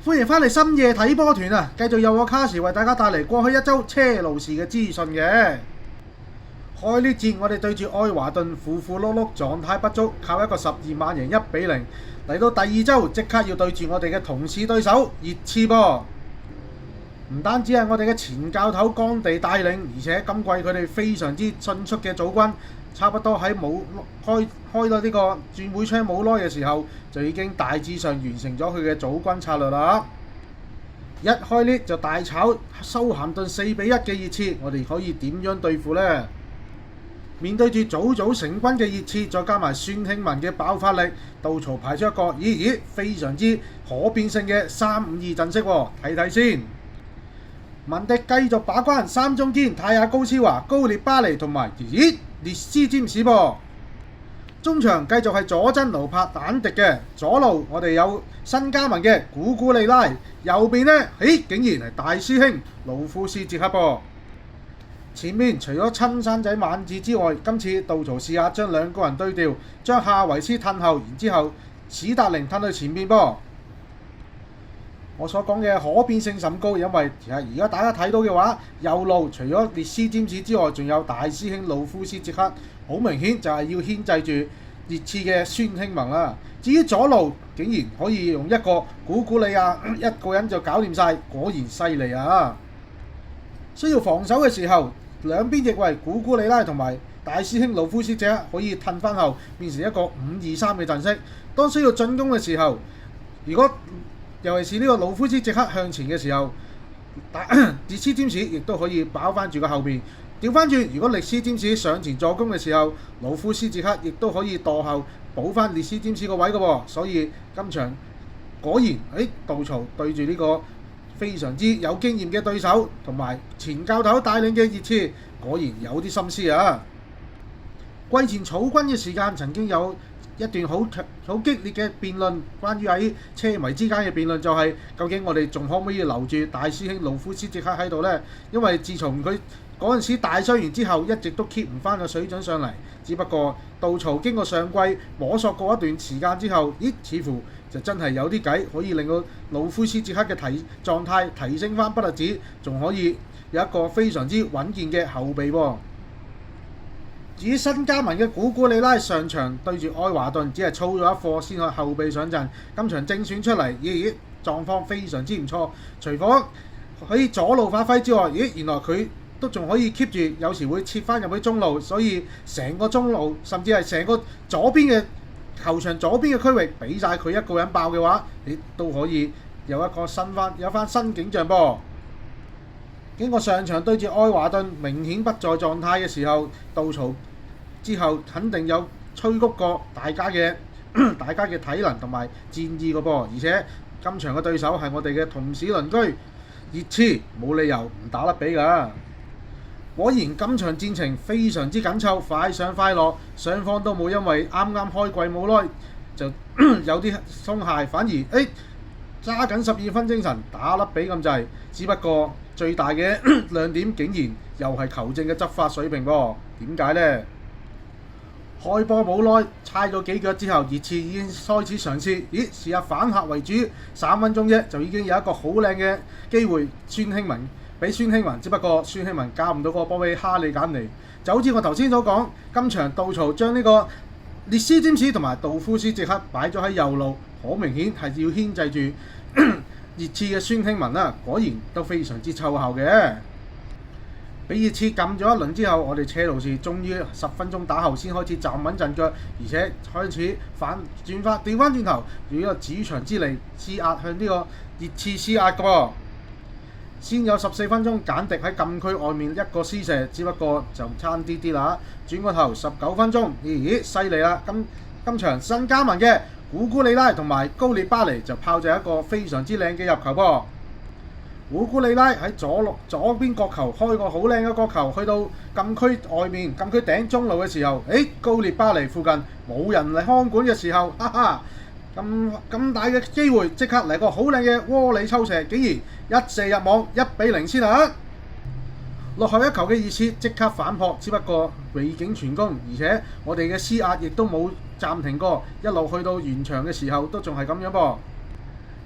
歡迎翻嚟深夜睇波團啊！繼續有我卡士為大家帶嚟過去一周車路士嘅資訊嘅。開呢節我哋對住愛華頓符碌碌狀態不足，靠一個12碼贏1-0。嚟到第二周即刻要對住我哋嘅同市對手熱刺噃。唔單止係我哋嘅前教頭干地帶領，而且今季佢哋非常之迅速嘅組軍，差不多喺冇開到呢個轉會窗冇耐嘅時候，就已經大致上完成咗佢嘅組軍策略啦。一開呢就大炒修咸頓4-1嘅熱刺，我哋可以點樣對付呢？面對住早成軍嘅熱刺，再加埋孫興文嘅爆發力，杜曹排出一個非常之可變性嘅3-5-2陣式喎，睇睇先。文迪繼續把關三中堅泰亞高超華、高列巴尼同埋列斯占士噃。中場繼續係佐真奴柏丹迪嘅，左路我哋有新加盟嘅古古利拉，右邊呢，竟然係大師兄盧夫斯捷克噃。前面除咗親生仔萬字之外，今次杜曹試下將兩個人對調，將夏維斯褪後，然之後史達寧褪去前面噃。我所講嘅可變性甚高，因為而家大家睇到嘅話，右路除咗列斯占士之外，仲有大師兄魯夫斯捷克，好明顯就係要牽制住熱刺嘅孫興文啦。至於左路，竟然可以用一個古古利亞一個人就搞掂晒，果然犀利啊！需要防守嘅時候，兩邊翼位古古利拉同埋大師兄魯夫斯捷克可以褪翻後，變成一個5-2-3嘅陣式。當需要進攻嘅時候，如果尤其是呢個魯夫斯捷克向前嘅時候，列斯占士亦都可以包翻住個後邊。調翻轉，如果列斯占士上前助攻嘅時候，魯夫斯捷克亦都可以墮後補翻列斯占士個位嘅喎。所以今場果然杜曹對住呢個非常之有經驗嘅對手，同埋前教頭帶領嘅熱刺，果然有啲心思啊！季前草軍嘅時間曾經有一段好激烈嘅辯論，關於喺車迷之間嘅辯論就係究竟我哋仲可唔可以留住大師兄魯夫斯捷克喺度呢？因為自從佢嗰陣時大傷完之後，一直都 keep 唔翻個水準上嚟。只不過杜曹經過上季摸索過一段時間之後，似乎就真係有啲計可以令到魯夫斯捷克嘅狀態提升翻，不特止，仲可以有一個非常之穩健嘅後備喎。至於新加盟嘅古古利拉上場對住愛華頓，只係操咗一課先去後備上陣。今場正選出嚟，狀況非常之唔錯。除咗可以左路發揮之外，原來佢都仲可以 keep 住，有時會切翻入去中路，所以成個中路甚至係成個左邊嘅球場左邊嘅區域，俾晒佢一個人爆嘅話，你都可以有翻新景象噃。經過上場對住愛華頓明顯不在狀態嘅時候，杜曹之後肯定有催谷過大家嘅體能同埋戰意嘅噃，而且今場嘅對手係我哋嘅同市鄰居熱刺，冇理由唔打得比㗎。果然今場戰情非常之緊湊，快上快落，雙方都冇因為啱啱開季冇耐就有啲鬆懈，反而揸緊12分精神打得比咁滯。只不過最大嘅亮點竟然又係球證嘅執法水平噃，點解呢？開波冇耐，猜咗幾腳之後，熱刺已經開始嘗試，試下反客為主，3分鐘啫就已經有一個好靚嘅機會，俾孫興文，只不過孫興文交唔到個波俾哈利簡尼。就好似我頭先所講，今場杜曹將呢個列斯占士同埋杜夫斯捷克擺咗喺右路，好明顯係要牽制住熱刺嘅孫興文啦，果然都非常之奏效嘅。俾熱刺撳咗一輪之後，我哋車路士終於10分鐘打後先開始站穩陣腳，而且開始調翻轉頭，用呢個主場之利施壓向呢個熱刺施壓嘅喎。先有14分鐘，簡迪喺禁區外面一個施射，只不過就差啲啦。轉個頭19分鐘，犀利啦！今場新加盟嘅古古利拉同埋高列巴尼就炮製一個非常之靚嘅入球噃。古古利拉喺左邊角球開個好靚嘅角球，去到禁區外面禁區頂中路嘅時候，高列巴尼附近冇人嚟看管嘅時候，咁大嘅機會，即刻嚟個好靚嘅窩裏抽射，竟然一射入網，1-0先啊！落後一球嘅熱刺即刻反撲，只不過未竟全功，而且我哋嘅施壓亦都冇暫停過，一路去到完場嘅時候都仲係咁樣噃。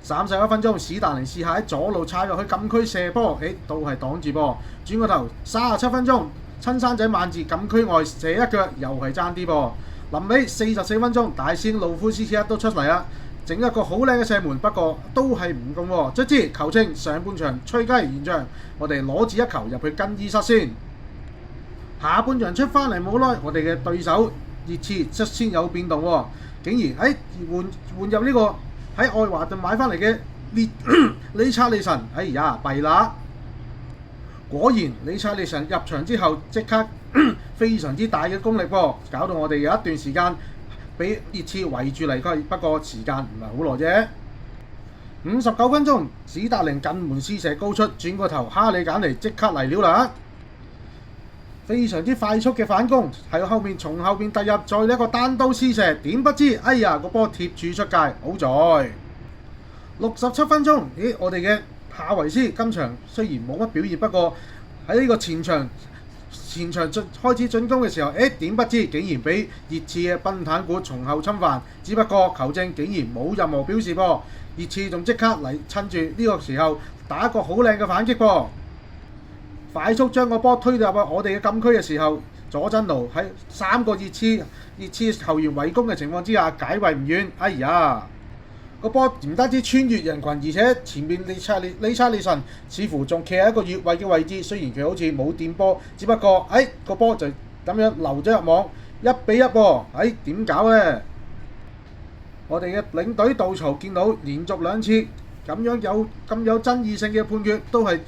31分鐘，史達寧試下喺左路插入去禁區射波，都係擋住波。轉個頭37分鐘，親生仔萬字禁區外射一腳，又係爭啲噃。臨尾44分鐘，大仙路夫斯切都出嚟啦，整一個好靚嘅射門，不過都係唔中喎。卒之球證上半場吹雞延長，我哋攞住一球入去更衣室先。下半場出翻嚟冇耐，我哋嘅對手熱刺率先有變動喎，竟然喺換入呢個喺愛華頓買翻嚟嘅理查利神，哎呀弊啦！果然理查利神入場之後即刻非常之大嘅功力喎，搞到我哋有一段時間俾熱刺圍住嚟，不過時間唔係好耐啫。59分鐘，史達寧近門試射高出，轉個頭哈利簡尼即刻嚟了啦！非常之快速嘅反攻，喺後面從後邊突入，再一個單刀施射，點不知哎呀個波貼柱出界，好在67分鐘，我哋嘅夏維斯今場雖然冇乜表現，不過喺呢個前場開始進攻嘅時候，點不知竟然俾熱刺嘅賓坦古從後侵犯，只不過球證竟然冇任何表示噃，熱刺仲即刻嚟趁住呢個時候打一個好靚嘅反擊噃，快速將個波推入去我哋嘅禁區嘅時候，佐真奴喺3個熱刺球員圍攻嘅情況之下解圍唔遠，哎呀！個波唔單止穿越人群，而且前面理查利神似乎仲企喺一個越位嘅位置，雖然佢好似冇掂波，只不過個波就咁樣流咗入網，1比1喎，點搞呢？我哋嘅領隊杜曹見到連續2次咁有爭議性嘅判決，都係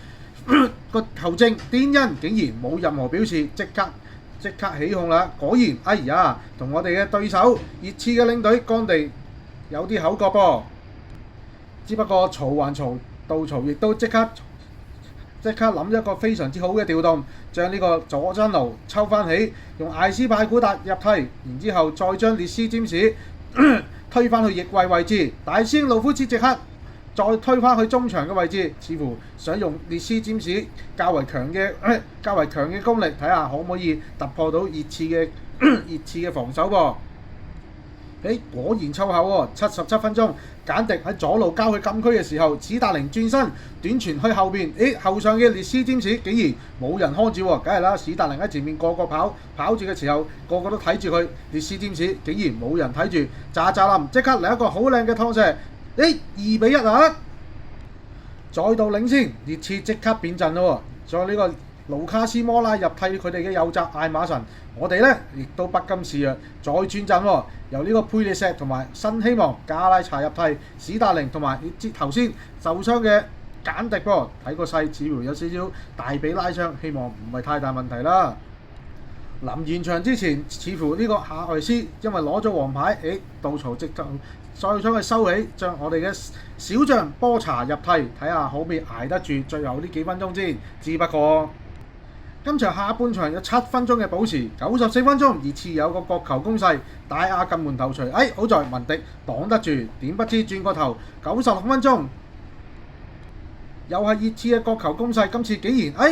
個球證甸恩竟然冇任何表示，即刻起控啦！果然，哎呀，同我哋嘅對手熱刺嘅領隊干地有啲口角噃，只不過嘈還嘈，杜曹亦都即刻諗一個非常之好嘅調動，將呢個佐真奴抽翻起，用艾斯派古達入替，然之後再將列斯占士推翻去翼位位置，大仙路夫斯即刻再推翻去中場嘅位置，似乎想用列斯占士較為強嘅功力，睇下可唔可以突破到熱刺嘅防守噃。果然湊巧喎！77分鐘，簡迪喺左路交去禁區嘅時候，史達寧轉身短傳去後邊，後上嘅列斯占士竟然冇人看住喎，梗係啦！史達寧喺前面個跑住嘅時候，個個都睇住佢，列斯占士竟然冇人睇住，咋林即刻嚟一個好靚嘅拖射，2比1啊！再度領先，熱刺即刻變陣咯喎，再呢個盧卡斯摩拉入替佢哋嘅右閘艾馬臣，我哋呢亦都不甘示弱，再轉陣喎，由呢個佩利錫同埋新希望加拉查入替，史達寧同埋頭先受傷嘅簡迪噃，睇個勢似乎有少少大髀拉傷，希望唔係太大問題啦。臨完場之前，似乎呢個夏維斯因為攞咗黃牌，杜曹直頭再想去收起，將我哋嘅小將波查入替，睇下可唔可以捱得住最後呢幾分鐘先。只不過今場下半場有7分鐘嘅保持，94分鐘熱刺有個角球攻勢，大亞近門頭槌，好在文迪擋得住，點不知轉個頭96分鐘又係熱刺嘅角球攻勢，今次竟然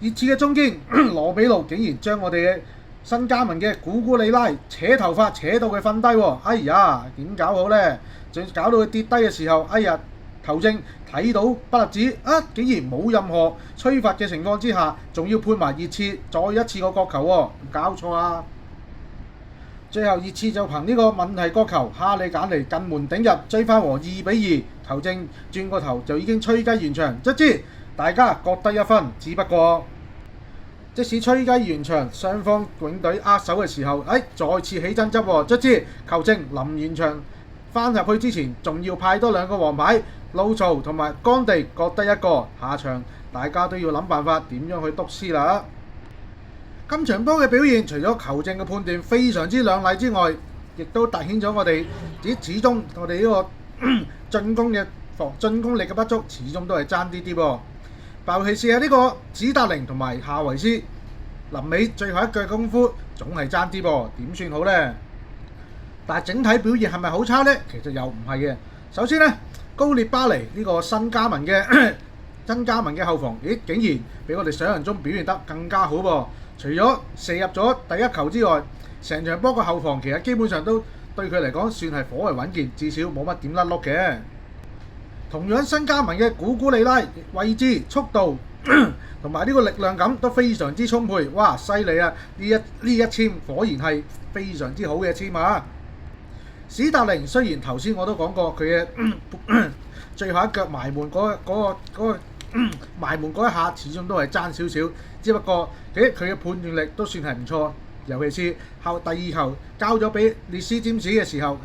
熱刺嘅中堅羅比路竟然將我哋嘅新加盟嘅古古里拉扯頭髮扯到佢瞓低喎，哎呀點搞好呢？仲搞到佢跌低嘅時候，球證睇到不特止竟然冇任何吹罰嘅情況之下，仲要判埋熱刺再一次個角球喎，搞錯啊！最後熱刺就憑呢個問題角球，哈利簡尼近門頂入追翻和2比2，球證轉個頭就已經吹雞完場，卒之大家各得1分，只不過即使吹雞完場，雙方領隊握手嘅時候，再次起爭執喎，卒之球證臨完場翻入去之前，仲要派多2個黃牌，路曹同埋干地各得1個，下場大家都要諗辦法點樣去督師啦。今場波嘅表現，除咗球證嘅判斷非常之亮麗之外，亦都凸顯咗我哋始終我哋呢個進攻力嘅不足，始終都係爭啲噃。尤其是係呢個史達寧同埋夏維斯，臨尾最後一腳功夫總係爭啲噃，點算好呢？但係整體表現係咪好差呢？其實又唔係嘅。首先呢，高列巴黎呢個新加盟嘅後防，竟然比我哋想象中表現得更加好噃。除咗射入咗第1球之外，成場波個後防其實基本上都對佢嚟講算係頗為穩健，至少冇乜點甩碌嘅。同樣新加盟嘅古古利拉位置、速度同埋呢個力量感都非常之充沛，哇！犀利啊！呢一簽果然係非常之好嘅簽啊！史達寧雖然頭先我都講過佢嘅最後一腳埋門埋門嗰一下，始終都係爭少少，只不過佢嘅判斷力都算係唔錯，尤其是第二球交咗俾列斯占士嘅時候，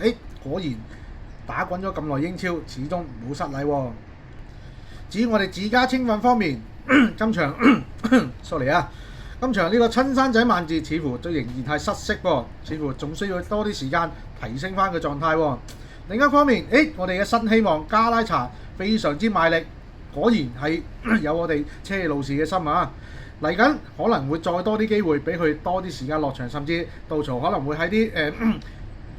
果然打滾咗咁耐英超，始終冇失禮喎。至於我哋自家青訓方面，今場sorry 啊，今場呢個親生仔萬字似乎都仍然係失色噃，似乎仲需要多啲時間提升翻個狀態喎。另一方面，我哋嘅新希望加拉查非常之賣力，果然係有我哋車路士嘅心啊！嚟緊可能會再多啲機會俾佢多啲時間落場，甚至杜曹可能會喺啲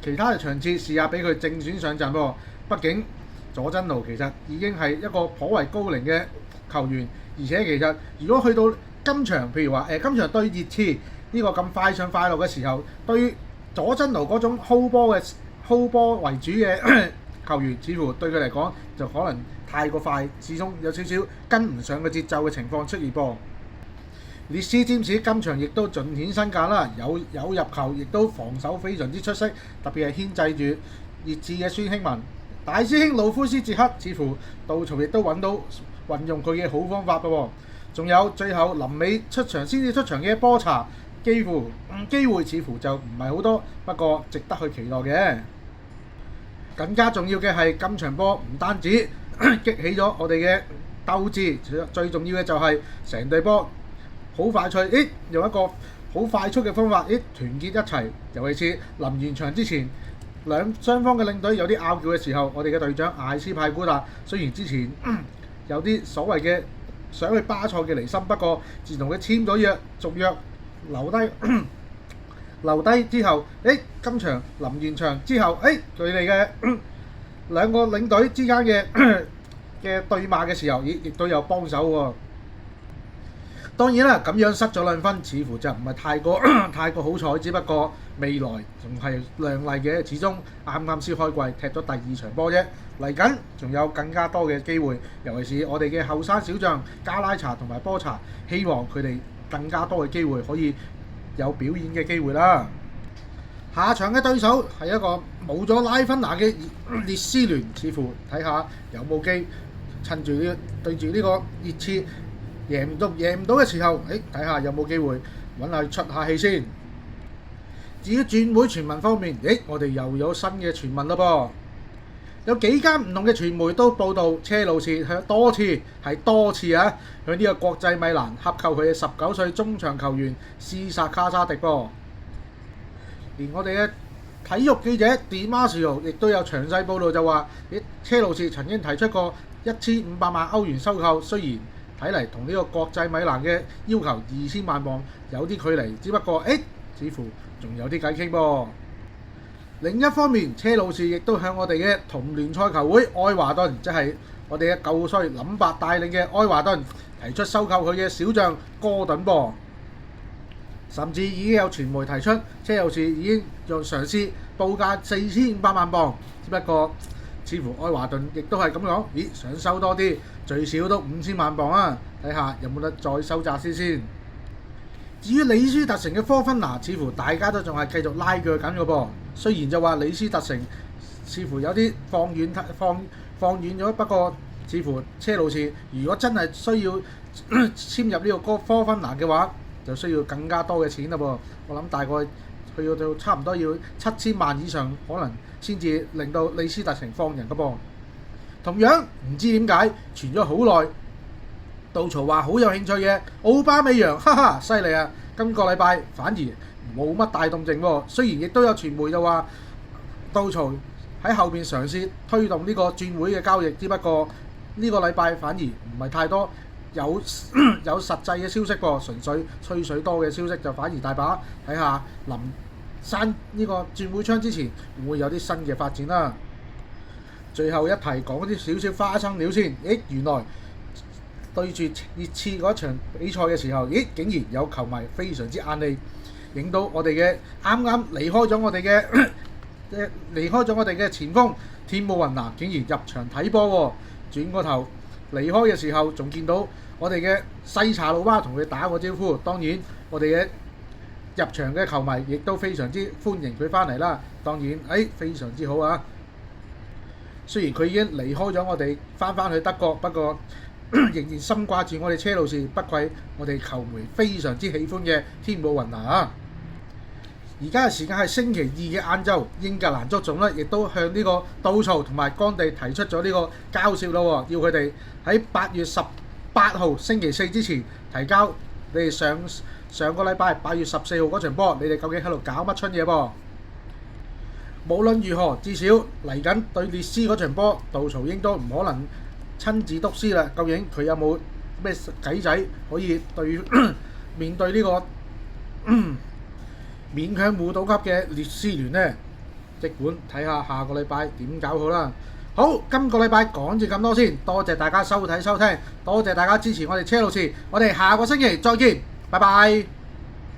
其他嘅場次試下俾佢正選上陣喎。畢竟佐真奴其實已經係一個頗為高齡嘅球員，而且其實如果去到今場，譬如話今場對熱刺呢個咁快上快落嘅時候，對佐真奴嗰種 hold 波為主嘅球員，似乎對佢嚟講就可能太過快，始終有少少跟唔上個節奏嘅情況出現噃。列斯占士今場亦都盡顯身價啦，有入球，亦都防守非常之出色，特別係牽制住熱刺嘅孫興文。大師兄魯夫斯捷克似乎杜曹亦都揾到運用佢嘅好方法嘅喎。仲有最後臨尾先至出場嘅波查，機會似乎就唔係好多，不過值得去期待嘅。更加重要嘅係今場波唔單止激起咗我哋嘅鬥志，最重要嘅就係成隊波好快脆，用一個好快速嘅方法，團結一齊。尤其是臨完場之前，雙方嘅領隊有啲拗撬嘅時候，我哋嘅隊長艾斯派古達雖然之前有啲所謂嘅想去巴塞嘅離心，不過自從佢簽咗續約留低之後，今場臨完場之後，佢哋嘅兩個領隊之間嘅對罵嘅時候，亦都有幫手喎。當然啦，咁樣失咗2分，似乎就唔係太過好彩，只不過未來仲係亮麗嘅，始終啱先開季踢咗第2場波啫，嚟緊仲有更加多嘅機會，尤其是我哋嘅後生小將加拉查同埋波查，希望佢哋更加多嘅機會可以有表演嘅機會啦。下場嘅對手係一個冇咗拉芬拿嘅列斯聯，似乎睇下有冇機趁住對住呢個熱刺贏唔到嘅時候，睇下有冇機會揾佢出下氣先。至於轉會傳聞方面，我哋又有新嘅傳聞啦噃。有幾間唔同嘅傳媒都報道，車路士向多次向呢個國際米蘭洽購佢嘅19歲中場球員斯薩卡沙迪噃。連我哋嘅體育記者迪馬士奧亦都有詳細報道，就話車路士曾經提出過1500萬歐元收購，雖然睇嚟同呢個國際米蘭嘅要求2000萬鎊有啲距離，只不過似乎仲有啲偈傾噃。另一方面，車路士亦都向我哋嘅同聯賽球會愛華頓，即係我哋嘅舊帥林伯帶領嘅愛華頓，提出收購佢嘅小將哥頓噃。甚至已經有傳媒提出，車路士已經用嘗試報價4500萬鎊，只不過似乎愛華頓亦都係咁講，想收多啲，最少都5000萬鎊啊！睇下有冇得再收窄先。至於李斯特城嘅科芬拿，似乎大家都仲係繼續拉鋸緊嘅噃。雖然就話李斯特城似乎有啲放遠咗，不過似乎車路士如果真係需要簽入呢個科芬拿嘅話，就需要更加多嘅錢啦噃。我諗大概去到差唔多要7000萬以上，可能先至令到李斯特城放人嘅噃。同樣唔知點解傳咗好耐，杜曹話好有興趣嘅奧巴美揚，哈哈，犀利啊！今個禮拜反而冇乜大動靜喎。雖然亦都有傳媒就話杜曹喺後邊嘗試推動呢個轉會嘅交易，只不過呢個禮拜反而唔係太多有實際嘅消息噃，純粹吹水多嘅消息就反而大把。睇下臨閂呢個轉會窗之前會唔會有啲新嘅發展啦。最後一題講啲少少花生料先，原來對住熱刺嗰場比賽嘅時候，竟然有球迷非常之眼利，影到我哋嘅啱離開咗我哋嘅前鋒天姆雲拿竟然入場睇波喎。轉個頭離開嘅時候，仲見到我哋嘅西查魯巴同佢打個招呼。當然，我哋嘅入場嘅球迷亦都非常之歡迎佢翻嚟啦。當然，非常之好啊！雖然佢已經離開咗我哋，翻去德國，不過仍然心掛住我哋車路士，不愧我哋球迷非常之喜歡嘅天母雲拿啊！而家嘅時間係星期2嘅晏晝，英格蘭足總咧亦都向呢個杜曹同埋干地提出咗呢個交涉咯，要佢哋喺8月18號星期4之前提交你哋上個禮拜8月14號嗰場波，你哋究竟喺度搞乜春嘢噃？無論如何，至少嚟緊對列斯嗰場波，杜曹應該唔可能親自督師啦。究竟佢有冇咩計仔可以面對呢個勉強護到級嘅列斯聯呢？即管睇下下個禮拜點搞好啦。好，今個禮拜講住咁多先，多謝大家收睇收聽，多謝大家支持我哋車路士，我哋下個星期再見，拜拜。